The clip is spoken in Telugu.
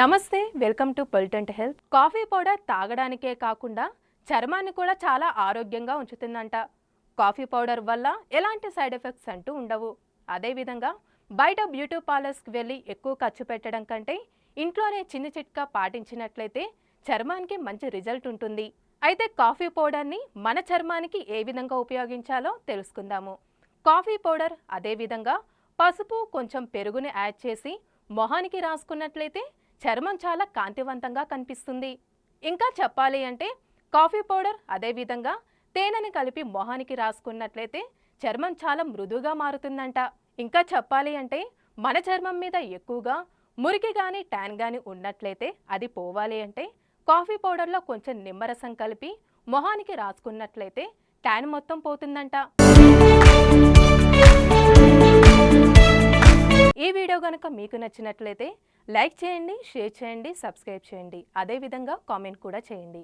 నమస్తే, వెల్కమ్ టు పొలిటెంట్ హెల్త్. కాఫీ పౌడర్ తాగడానికే కాకుండా చర్మాన్ని కూడా చాలా ఆరోగ్యంగా ఉంచుతుందంట. కాఫీ పౌడర్ వల్ల ఎలాంటి సైడ్ ఎఫెక్ట్స్ అంటూ ఉండవు. అదేవిధంగా బయట బ్యూటీ పార్లర్స్కి వెళ్ళి ఎక్కువ ఖర్చు పెట్టడం కంటే ఇంట్లోనే చిన్న చిట్కా పాటించినట్లయితే చర్మానికి మంచి రిజల్ట్ ఉంటుంది. అయితే కాఫీ పౌడర్ని మన చర్మానికి ఏ విధంగా ఉపయోగించాలో తెలుసుకుందాము. కాఫీ పౌడర్ అదేవిధంగా పసుపు కొంచెం పెరుగుని యాడ్ చేసి మొహానికి రాసుకున్నట్లయితే చర్మం చాలా కాంతివంతంగా కనిపిస్తుంది. ఇంకా చెప్పాలి అంటే కాఫీ పౌడర్ అదేవిధంగా తేనెని కలిపి మొహానికి రాసుకున్నట్లయితే చర్మం చాలా మృదువుగా మారుతుందంట. ఇంకా చెప్పాలి అంటే మన చర్మం మీద ఎక్కువగా మురికి కానీ ట్యాన్ కానీ ఉన్నట్లయితే అది పోవాలి అంటే కాఫీ పౌడర్లో కొంచెం నిమ్మరసం కలిపి మొహానికి రాసుకున్నట్లయితే ట్యాన్ మొత్తం పోతుందంట. ఈ వీడియో కనుక మీకు నచ్చినట్లయితే లైక్ చేయండి, షేర్ చేయండి, సబ్స్క్రైబ్ చేయండి. అదేవిధంగా కామెంట్ కూడా చేయండి.